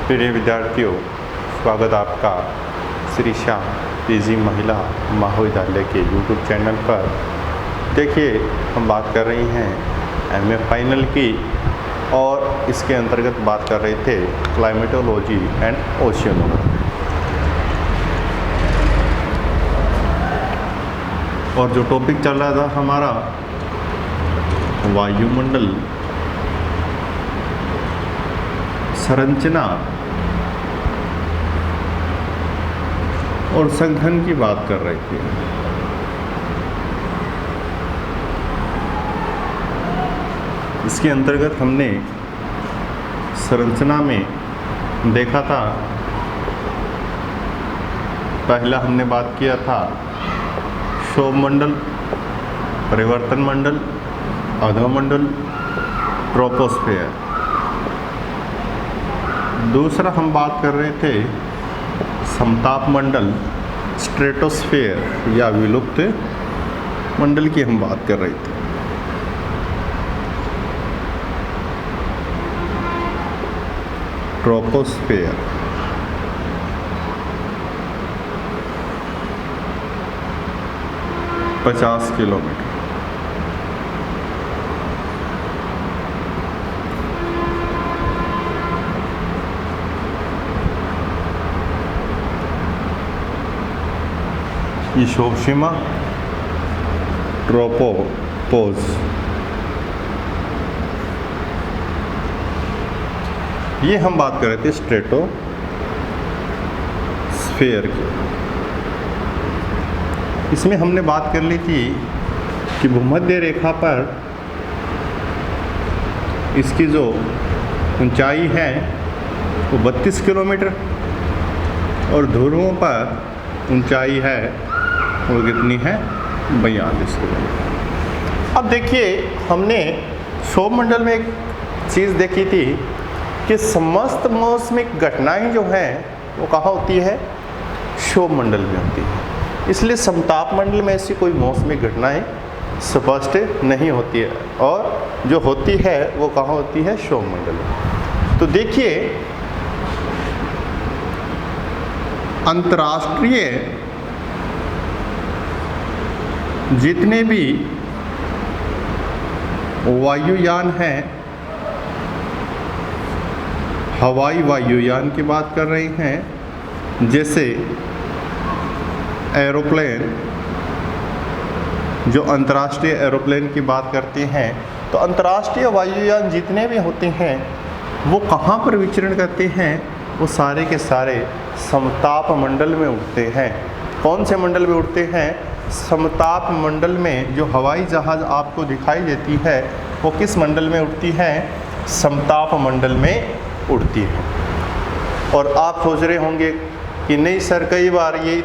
प्रिय विद्यार्थियों, स्वागत आपका श्री श्याम पीजी महिला महाविद्यालय के यूट्यूब चैनल पर। देखिए, हम बात कर रही हैं एमए फाइनल की और इसके अंतर्गत बात कर रहे थे क्लाइमेटोलॉजी एंड ओशियनोग्राफी। और जो टॉपिक चल रहा था हमारा वायुमंडल संरचना और संघन की बात कर रहे थे। इसके अंतर्गत हमने संरचना में देखा था, पहला हमने बात किया था क्षोभ मंडल, परिवर्तन मंडल, अधोमंडल, ट्रोपोस्फेयर। दूसरा हम बात कर रहे थे समताप मंडल, स्ट्रेटोस्फेयर या विलुप्त मंडल की हम बात कर रहे थे। ट्रोपोस्फेयर, पचास किलोमीटर। ये क्षोभ सीमा, ट्रोपोपोज। ये हम बात कर रहे थे स्ट्रेटोस्फेयर की। इसमें हमने बात कर ली थी कि भूमध्य रेखा पर इसकी जो ऊंचाई है वो 32 किलोमीटर और ध्रुवों पर ऊंचाई है वो कितनी है, 42 किलोमीटर। अब देखिए, हमने क्षोभ मंडल में एक चीज़ देखी थी कि समस्त मौसमिक घटनाएं जो हैं वो कहाँ होती है, क्षोभ मंडल में होती है। इसलिए समताप मंडल में ऐसी कोई मौसमिक घटनाएं स्पष्ट नहीं होती है, और जो होती है वो कहाँ होती है, क्षोभ मंडल में। तो देखिए, अंतर्राष्ट्रीय जितने भी वायुयान हैं, हवाई वायुयान की बात कर रहे हैं, जैसे एरोप्लेन, जो अंतर्राष्ट्रीय एरोप्लेन की बात करते हैं, तो अंतर्राष्ट्रीय वायुयान जितने भी होते हैं वो कहाँ पर विचरण करते हैं, वो सारे के सारे समताप मंडल में उड़ते हैं। कौन से मंडल में उड़ते हैं, समताप मंडल में। जो हवाई जहाज़ आपको दिखाई देती है वो किस मंडल में उड़ती है, समताप मंडल में उड़ती है। और आप सोच रहे होंगे कि नहीं सर, कई बार ये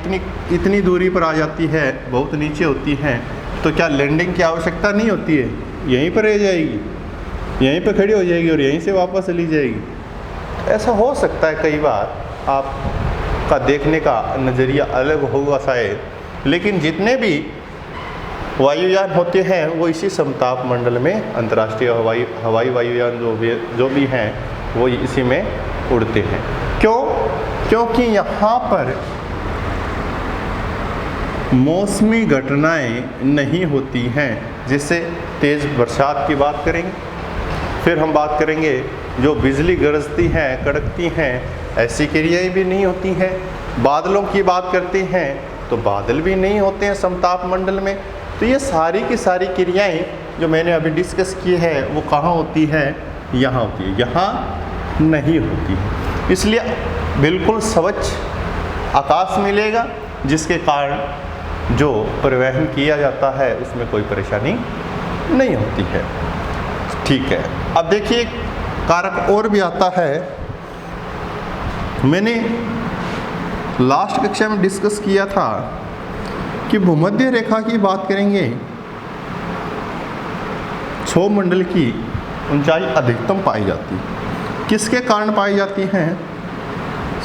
इतनी दूरी पर आ जाती है, बहुत नीचे होती हैं, तो क्या लैंडिंग की आवश्यकता नहीं होती है, यहीं पर रह जाएगी, यहीं पर खड़ी हो जाएगी और यहीं से वापस चली जाएगी। ऐसा हो सकता है, कई बार आपका देखने का नज़रिया अलग होगा शायद, लेकिन जितने भी वायुयान होते हैं वो इसी समताप मंडल में, अंतर्राष्ट्रीय हवाई वायुयान जो भी हैं वो इसी में उड़ते हैं। क्यों? क्योंकि यहाँ पर मौसमी घटनाएं नहीं होती हैं। जिससे तेज़ बरसात की बात करेंगे, फिर हम बात करेंगे जो बिजली गरजती हैं, कड़कती हैं, ऐसी क्रियाएं भी नहीं होती हैं। बादलों की बात करते हैं तो बादल भी नहीं होते हैं समताप मंडल में। तो ये सारी की सारी क्रियाएं जो मैंने अभी डिस्कस की है वो कहाँ होती है, यहाँ होती है, यहाँ नहीं होती है। इसलिए बिल्कुल स्वच्छ आकाश मिलेगा, जिसके कारण जो परिवहन किया जाता है उसमें कोई परेशानी नहीं होती है। ठीक है, अब देखिए कारक और भी आता है। मैंने लास्ट कक्षा में डिस्कस किया था कि भूमध्य रेखा की बात करेंगे, क्षोभ मंडल की ऊंचाई अधिकतम पाई जाती है। किसके कारण पाई जाती हैं,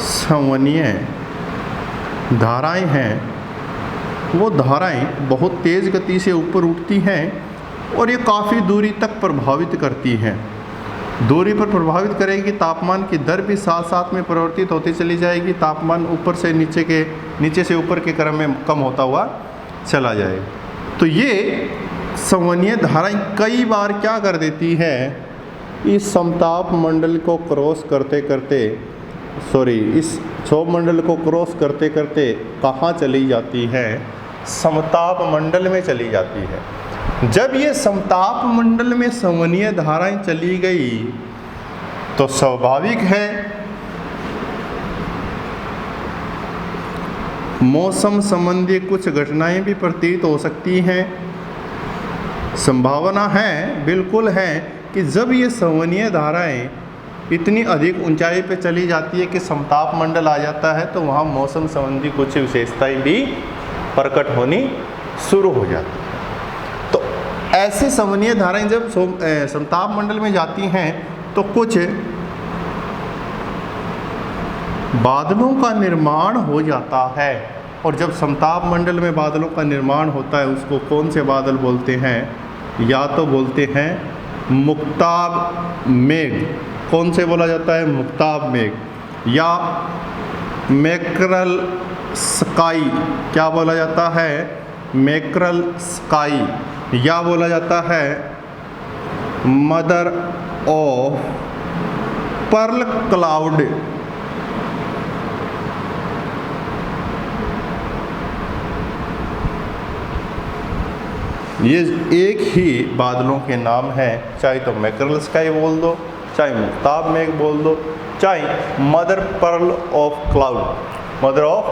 संवहनीय धाराएं हैं, वो धाराएं बहुत तेज़ गति से ऊपर उठती हैं और ये काफ़ी दूरी तक प्रभावित करती हैं। दूरी पर प्रभावित करेगी, तापमान की दर भी साथ साथ में परिवर्तित होती चली जाएगी, तापमान ऊपर से नीचे से ऊपर के क्रम में कम होता हुआ चला जाएगा। तो ये संवहनीय धाराएं कई बार क्या कर देती है, इस समताप मंडल को क्रॉस करते करते इस क्षोभ मंडल को क्रॉस करते करते कहाँ चली जाती है, समताप मंडल में चली जाती है। जब ये समताप मंडल में संवहनीय धाराएं चली गई तो स्वाभाविक है मौसम संबंधी कुछ घटनाएं भी प्रतीत हो सकती हैं। संभावना है, बिल्कुल है, कि जब ये संवहनीय धाराएं इतनी अधिक ऊंचाई पे चली जाती है कि समताप मंडल आ जाता है तो वहाँ मौसम संबंधी कुछ विशेषताएं भी प्रकट होनी शुरू हो जाती है। तो ऐसी संवहनीय धाराएं जब समताप मंडल में जाती हैं तो कुछ बादलों का निर्माण हो जाता है, और जब समताप मंडल में बादलों का निर्माण होता है उसको कौन से बादल बोलते हैं, या तो बोलते हैं मुक्ताब मेघ। कौन से बोला जाता है, मुक्ताब मेघ, या मैकरल स्काई, क्या बोला जाता है, मैकरल स्काई, या बोला जाता है मदर ऑफ पर्ल क्लाउड। ये एक ही बादलों के नाम हैं, चाहे तो मैकरल स्काई बोल दो, चाहे मुक्ताब मेघ बोल दो, चाहे mother pearl of cloud, mother of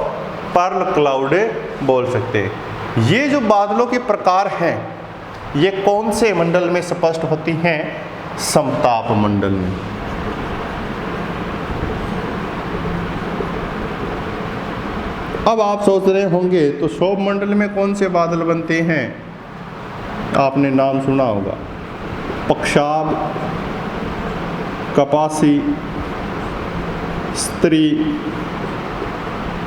pearl cloud बोल सकते हैं। ये जो बादलों के प्रकार हैं ये कौन से मंडल में स्पष्ट होती हैं, समताप मंडल में। अब आप सोच रहे होंगे तो क्षोभ मंडल में कौन से बादल बनते हैं, आपने नाम सुना होगा, पक्षाब, कपासी, स्त्री,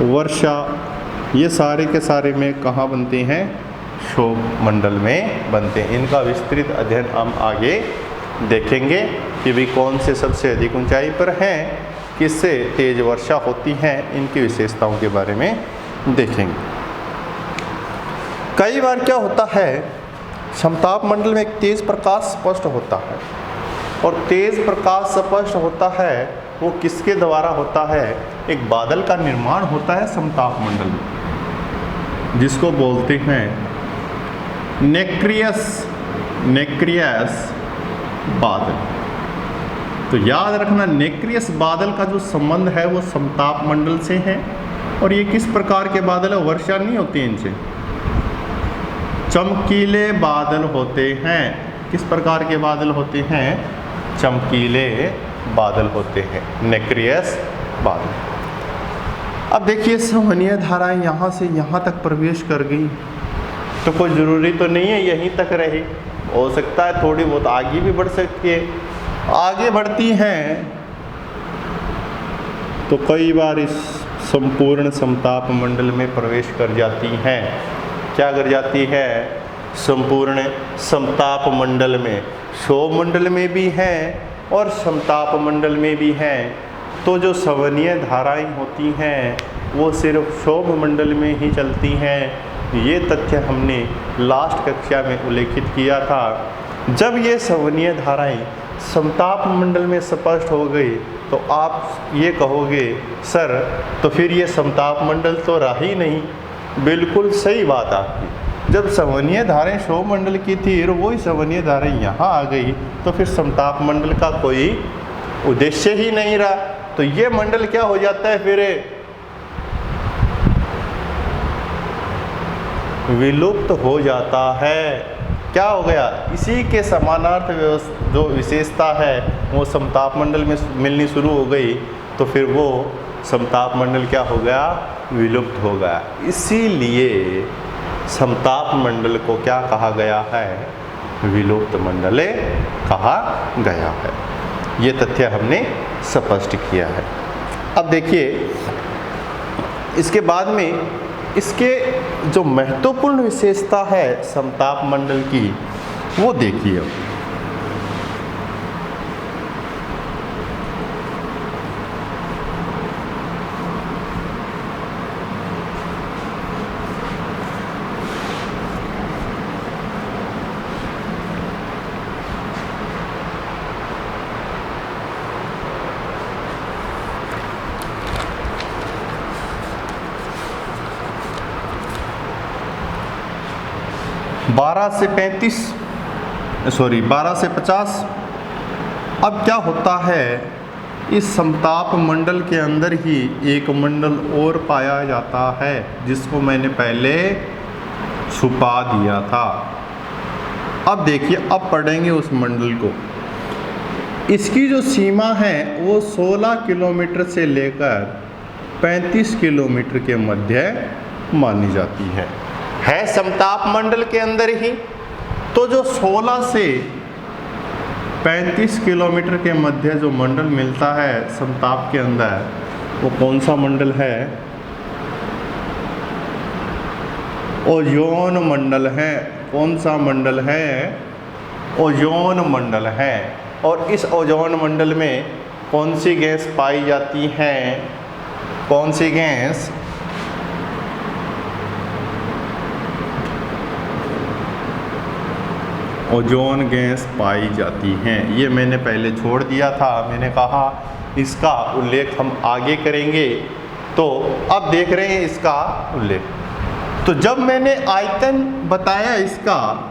वर्षा, ये सारे के सारे में कहाँ बनते हैं, क्षोभ मंडल में बनते हैं। इनका विस्तृत अध्ययन हम आगे देखेंगे कि भी कौन से सबसे अधिक ऊंचाई पर हैं, किससे तेज वर्षा होती हैं, इनकी विशेषताओं के बारे में देखेंगे। कई बार क्या होता है, समताप मंडल में एक तेज प्रकाश स्पष्ट होता है, और तेज प्रकाश स्पष्ट होता है वो किसके द्वारा होता है, एक बादल का निर्माण होता है समताप मंडल में, जिसको बोलते हैं नेक्रियस बादल। तो याद रखना, नेक्रियस बादल का जो संबंध है वो समताप मंडल से है, और ये किस प्रकार के बादल है, वर्षा नहीं होती इनसे, चमकीले बादल होते हैं। किस प्रकार के बादल होते हैं, चमकीले बादल होते हैं, नेक्रियस बादल। अब देखिए संवहनीय धाराएं यहाँ से यहाँ तक प्रवेश कर गई तो कोई ज़रूरी तो नहीं है यहीं तक रहे, हो सकता है थोड़ी बहुत आगे भी बढ़ सकती है। आगे बढ़ती हैं तो कई बार इस संपूर्ण समताप मंडल में प्रवेश कर जाती हैं। क्या कर जाती है, संपूर्ण समताप मंडल में, क्षोभ मंडल में भी हैं और समताप मंडल में भी हैं। तो जो संवहनीय धाराएं होती हैं वो सिर्फ क्षोभ मंडल में ही चलती हैं। ये तथ्य हमने लास्ट कक्षा में उल्लेखित किया था। जब ये संवहनीय धाराएं समताप मंडल में स्पष्ट हो गई तो आप ये कहोगे सर तो फिर ये समताप मंडल तो रहा ही नहीं। बिल्कुल सही बात आपकी, जब संवहनीय धाराएं क्षोभ मंडल की थी और वही संवहनीय धाराएं यहाँ आ गई तो फिर समताप मंडल का कोई उद्देश्य ही नहीं रहा। तो ये मंडल क्या हो जाता है, फिर विलुप्त हो जाता है। क्या हो गया, इसी के समानार्थ जो विशेषता है वो समताप मंडल में मिलनी शुरू हो गई तो फिर वो समताप मंडल क्या हो गया, विलुप्त हो गया। इसीलिए समताप मंडल को क्या कहा गया है, विलुप्त मंडल कहा गया है। ये तथ्य हमने स्पष्ट किया है। अब देखिए इसके बाद में इसके जो महत्वपूर्ण विशेषता है समताप मंडल की वो देखिए। 12 से 50। अब क्या होता है, इस समताप मंडल के अंदर ही एक मंडल और पाया जाता है जिसको मैंने पहले छुपा दिया था। अब देखिए, अब पढ़ेंगे उस मंडल को। इसकी जो सीमा है वो 16 किलोमीटर से लेकर 35 किलोमीटर के मध्य मानी जाती है समताप मंडल के अंदर ही। तो जो 16 से 35 किलोमीटर के मध्य जो मंडल मिलता है समताप के अंदर, वो कौन सा मंडल है? ओजोन मंडल है। कौन सा मंडल है? ओजोन मंडल है। और इस ओजोन मंडल में कौन सी गैस पाई जाती है? कौन सी गैस? ओजोन गैस पाई जाती हैं। ये मैंने पहले छोड़ दिया था, मैंने कहा इसका उल्लेख हम आगे करेंगे, तो अब देख रहे हैं इसका उल्लेख। तो जब मैंने आयतन बताया इसका,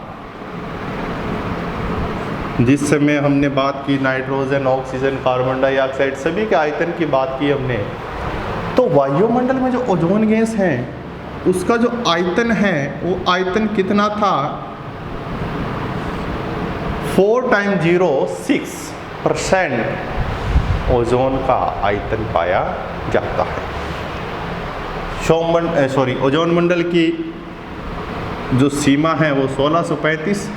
जिस समय हमने बात की नाइट्रोजन, ऑक्सीजन, कार्बन डाइऑक्साइड सभी के आयतन की बात की हमने, तो वायुमंडल में जो ओजोन गैस है उसका जो आयतन है वो आयतन कितना था? 4x06% ओजोन का आयतन पाया जाता है। ओजोन मंडल की जो सीमा है वो 1635।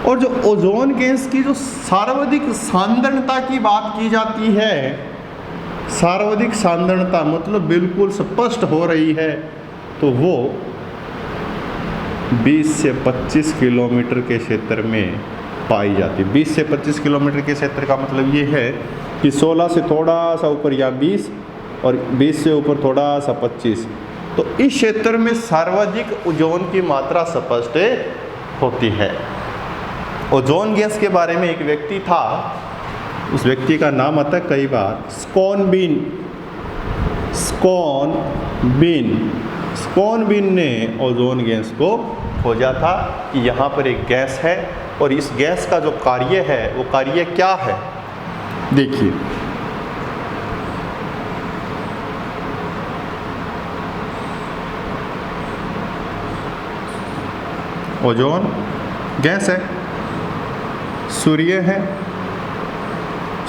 और जो ओजोन गैस की जो सर्वाधिक सांद्रता की बात की जाती है, सर्वाधिक सांद्रता मतलब बिल्कुल स्पष्ट हो रही है, तो वो 20 से 25 किलोमीटर के क्षेत्र में पाई जाती है। 20 से 25 किलोमीटर के क्षेत्र का मतलब ये है कि 16 से थोड़ा सा ऊपर या 20 और 20 से ऊपर थोड़ा सा 25, तो इस क्षेत्र में सर्वाधिक ओजोन की मात्रा स्पष्ट होती है। ओजोन गैस के बारे में एक व्यक्ति था, उस व्यक्ति का नाम आता है कई बार, स्कोनबिन ने ओजोन गैस को खोजा था कि यहाँ पर एक गैस है और इस गैस का जो कार्य है वो कार्य क्या है? देखिए, ओजोन गैस है, सूर्य है,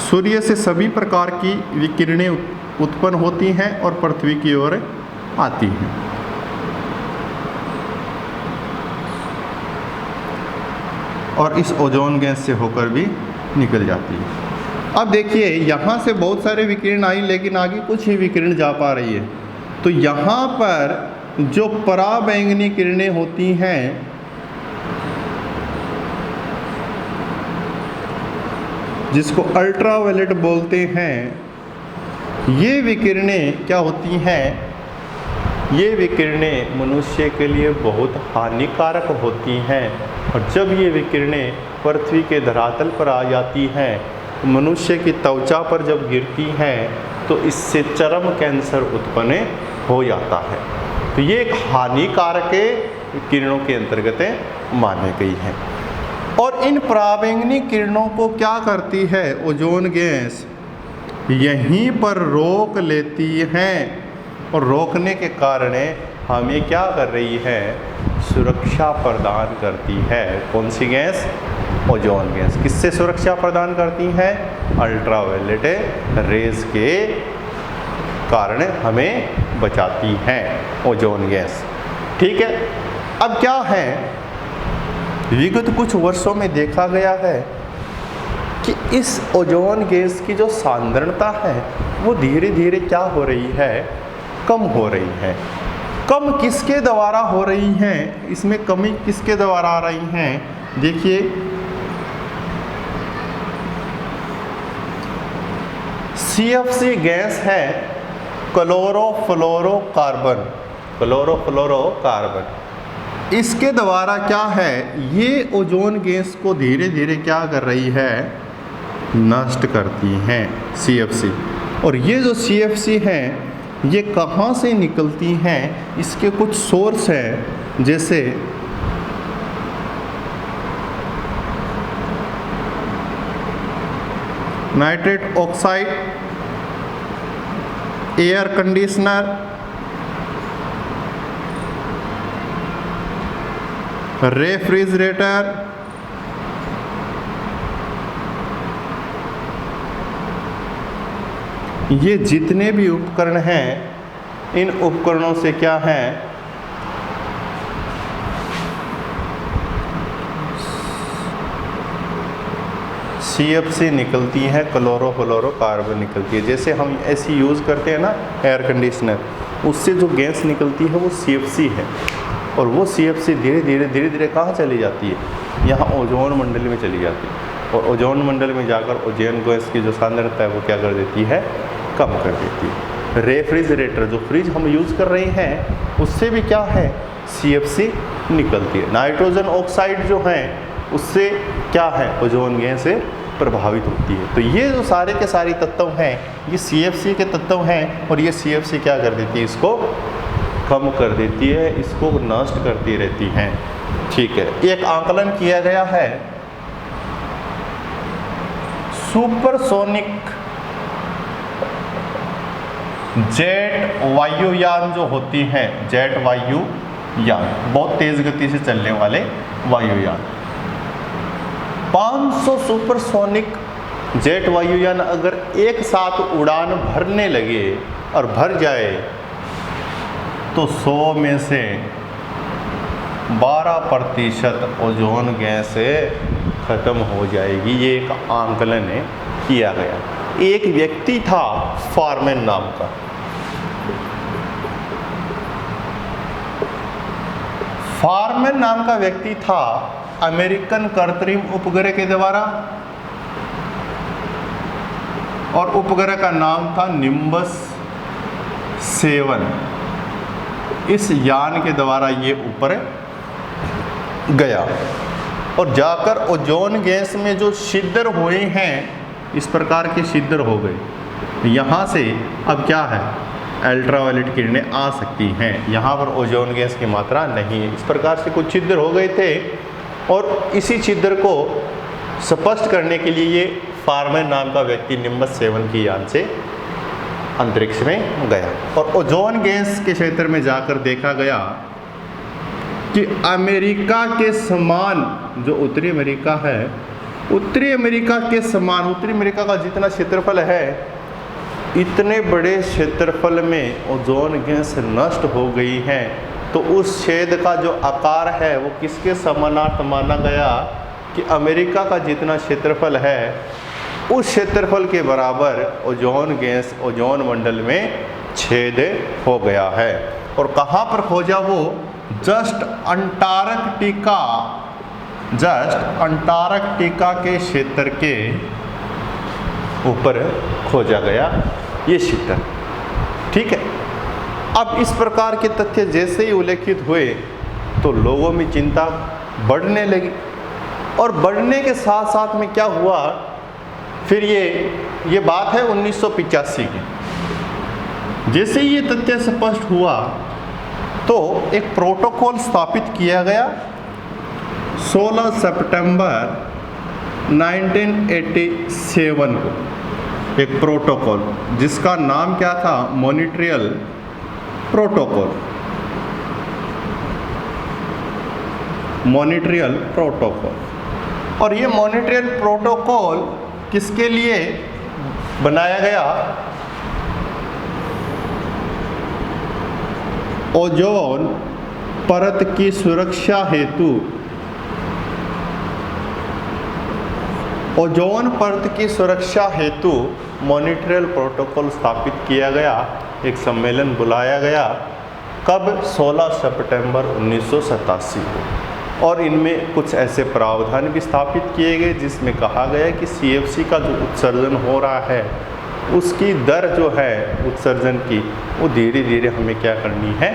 सूर्य से सभी प्रकार की विकिरणें उत्पन्न होती हैं और पृथ्वी की ओर आती हैं। और इस ओजोन गैस से होकर भी निकल जाती है। अब देखिए, यहाँ से बहुत सारे विकिरण आई लेकिन आगे कुछ ही विकिरण जा पा रही है। तो यहाँ पर जो पराबैंगनी किरणें होती हैं, जिसको अल्ट्रावायलेट बोलते हैं, ये विकिरणें क्या होती हैं? ये विकिरणें मनुष्य के लिए बहुत हानिकारक होती हैं। और जब ये विकिरणें पृथ्वी के धरातल पर आ जाती हैं, मनुष्य की त्वचा पर जब गिरती हैं, तो इससे चर्म कैंसर उत्पन्न हो जाता है। तो ये एक हानिकारक किरणों के अंतर्गत मानी गई है। और इन पराबैंगनी किरणों को क्या करती है ओजोन गैस? यहीं पर रोक लेती हैं और रोकने के कारण हमें क्या कर रही है? सुरक्षा प्रदान करती है। कौन सी गैस? Ozone gas. किससे सुरक्षा प्रदान करती है? अल्ट्रावायलेट रेज के कारण हमें बचाती है ओजोन गैस। ठीक है। अब क्या है, विगत कुछ वर्षों में देखा गया है कि इस ओजोन गैस की जो सांद्रता है वो धीरे धीरे क्या हो रही है? कम हो रही है। कम किसके द्वारा हो रही है? इसमें कमी किसके द्वारा आ रही है? देखिए, CFC गैस है, क्लोरोफ्लोरोकार्बन। इसके द्वारा क्या है, ये ओजोन गैस को धीरे धीरे क्या कर रही है? नष्ट करती हैं CFC। और ये जो CFC हैं ये कहाँ से निकलती हैं? इसके कुछ सोर्स हैं, जैसे nitrate oxide, air conditioner, refrigerator, ये जितने भी उपकरण हैं, इन उपकरणों से क्या है, CFC निकलती है, क्लोरोफ्लोरोकार्बन निकलती है। जैसे हम ऐसी यूज़ करते हैं ना एयर कंडीशनर, उससे जो गैस निकलती है वो CFC है, और वो CFC धीरे धीरे कहाँ चली जाती है, यहाँ ओजोन मंडल में चली जाती है, और ओजोन मंडल में जाकर ओजोन गैस की जो सांद्रता है वो क्या कर देती है, कम कर देती है। रेफ्रिजरेटर, जो फ्रिज हम यूज़ कर रहे हैं, उससे भी क्या है, CFC निकलती है। नाइट्रोजन ऑक्साइड जो है उससे क्या है, ओजोन गैस से प्रभावित होती है। तो ये जो सारे के सारे तत्व हैं, ये CFC के तत्व हैं, और ये CFC क्या कर देती है, इसको कम कर देती है, इसको नष्ट करती रहती हैं। ठीक है, एक आकलन किया गया है, सुपरसोनिक जेट वायुयान जो होती हैं, जेट वायुयान, बहुत तेज गति से चलने वाले वायुयान, 500 सुपरसोनिक जेट वायुयान अगर एक साथ उड़ान भरने लगे और भर जाए तो 100 में से 12% ओजोन गैस खत्म हो जाएगी। ये एक आंकलन है किया गया। एक व्यक्ति था फारमैन नाम का, फारमैन नाम का व्यक्ति था, अमेरिकन कृत्रिम उपग्रह के द्वारा, और उपग्रह का नाम था निम्बस 7। इस यान के द्वारा ये ऊपर गया और जाकर ओजोन गैस में जो छिद्र हुए हैं, इस प्रकार के छिद्र हो गए। यहाँ से अब क्या है, अल्ट्रावायलेट किरणें आ सकती हैं, यहाँ पर ओजोन गैस की मात्रा नहीं है। इस प्रकार से कुछ छिद्र हो गए थे, और इसी छिद्र को स्पष्ट करने के लिए ये फारमैन नाम का व्यक्ति निम्बस 7 की यान से अंतरिक्ष में गया, और ओजोन गैस के क्षेत्र में जाकर देखा गया कि अमेरिका के समान, जो उत्तरी अमेरिका है, उत्तरी अमेरिका के समान, उत्तरी अमेरिका का जितना क्षेत्रफल है, इतने बड़े क्षेत्रफल में ओजोन गैस नष्ट हो गई है। तो उस छेद का जो आकार है वो किसके समानार्थ माना गया, कि अमेरिका का जितना क्षेत्रफल है उस क्षेत्रफल के बराबर ओजोन गैस ओजोन मंडल में छेद हो गया है। और कहाँ पर खोजा वो, जस्ट अंटार्कटिका के क्षेत्र के ऊपर खोजा गया ये क्षेत्र। ठीक है, अब इस प्रकार के तथ्य जैसे ही उल्लेखित हुए तो लोगों में चिंता बढ़ने लगी, और बढ़ने के साथ साथ में क्या हुआ, फिर ये बात है 1985 की। जैसे ही ये तथ्य स्पष्ट हुआ तो एक प्रोटोकॉल स्थापित किया गया 16 सितंबर 1987 को, एक प्रोटोकॉल जिसका नाम क्या था, मॉन्ट्रियल प्रोटोकॉल। Montreal protocol. और ये मॉन्ट्रियल प्रोटोकॉल किसके लिए बनाया गया, ओजोन परत की सुरक्षा हेतु, ओजोन परत की सुरक्षा हेतु मॉन्ट्रियल प्रोटोकॉल स्थापित किया गया। एक सम्मेलन बुलाया गया, कब, 16 सितंबर 1987 को, और इनमें कुछ ऐसे प्रावधान भी स्थापित किए गए जिसमें कहा गया कि CFC का जो उत्सर्जन हो रहा है उसकी दर जो है उत्सर्जन की, वो धीरे धीरे हमें क्या करनी है,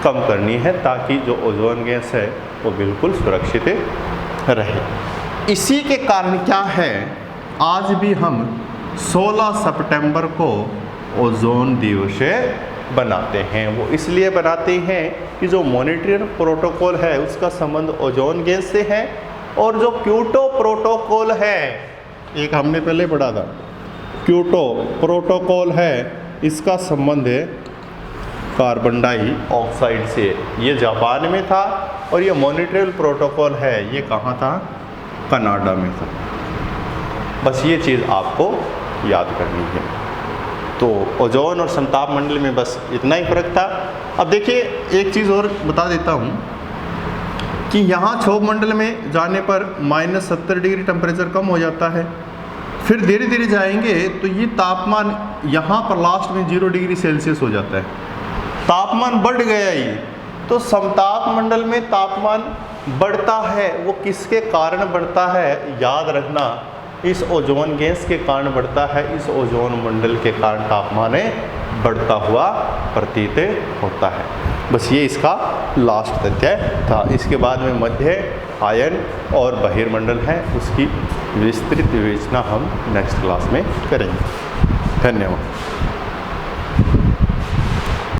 कम करनी है, ताकि जो ओजोन गैस है वो बिल्कुल सुरक्षित रहे। इसी के कारण क्या है, आज भी हम 16 सितंबर को ओजोन दिवस बनाते हैं। वो इसलिए बनाते हैं कि जो मॉन्ट्रियल प्रोटोकॉल है उसका संबंध ओजोन गैस से है, और जो क्योटो प्रोटोकॉल है, एक हमने पहले पढ़ा था, क्योटो प्रोटोकॉल है, इसका संबंध है कार्बन डाइऑक्साइड से। ये जापान में था और ये मॉन्ट्रियल प्रोटोकॉल है, ये कहाँ था? कनाडा में था। बस ये चीज़ आपको याद करनी है। तो ओजोन और समताप मंडल में बस इतना ही फर्क था। अब देखिए एक चीज़ और बता देता हूँ कि यहाँ क्षोभ मंडल में जाने पर -70 डिग्री टेम्परेचर कम हो जाता है, फिर धीरे धीरे जाएंगे तो ये तापमान यहाँ पर लास्ट में 0 डिग्री सेल्सियस हो जाता है, तापमान बढ़ गया ही। तो समताप मंडल में तापमान बढ़ता है, वो किसके कारण बढ़ता है? याद रखना, इस ओजोन गैस के कारण बढ़ता है, इस ओजोन मंडल के कारण तापमान बढ़ता हुआ प्रतीत होता है। बस ये इसका लास्ट तथ्य था। इसके बाद में मध्य आयन और बहिर्मंडल है, उसकी विस्तृत विवेचना हम नेक्स्ट क्लास में करेंगे। धन्यवाद।